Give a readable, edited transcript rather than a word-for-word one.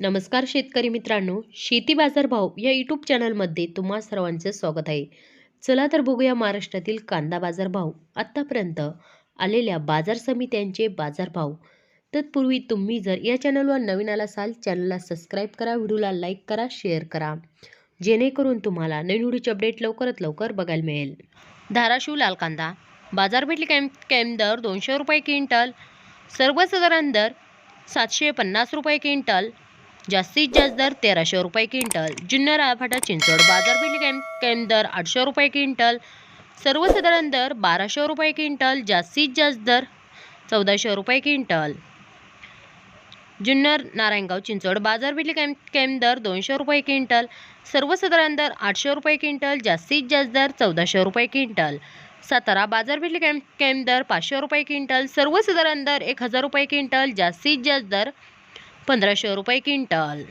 नमस्कार शेतकरी मित्रांनो, शेती बाजार भाव या यूट्यूब चॅनलमध्ये तुम्हा सर्वांचे स्वागत आहे. चला तर बघूया महाराष्ट्रातील कांदा बाजार भाव आतापर्यंत आलेल्या बाजार समित्यांचे बाजारभाव. तत्पूर्वी तुम्ही जर या चॅनलवर नवीन आला असाल, चॅनलला सबस्क्राईब करा, व्हिडिओला लाईक करा, शेअर करा, जेणेकरून तुम्हाला नवीन व्हिडिओचे अपडेट लवकरात लवकर बघायला मिळेल. धाराशिव लाल कांदा बाजारपेठली कॅम्प दर 200 रुपये क्विंटल, सर्वसाधारण दर 750 रुपये क्विंटल, जास्तीत जास्त दर 1300 रुपये क्विंटल. जुन्नर आळफाटा चिंचवड बाजारपेठली कॅम्प दर 800 रुपये क्विंटल, सर्वसाधारण दर 1200 रुपये क्विंटल, जास्तीत जास्त दर 1400 रुपये क्विंटल. जुन्नर नारायणगाव चिंचवड बाजारपेठली कॅम्प दर 200 रुपये क्विंटल, सर्वसाधारण दर 800 रुपये क्विंटल, जास्तीत जास्त दर 1400 रुपये क्विंटल. सातारा बाजारपेठली कॅम्प दर 500 रुपये क्विंटल, सर्वसाधारण दर 1000 रुपये क्विंटल, जास्तीत जास्त दर 1500 रुपये क्विंटल.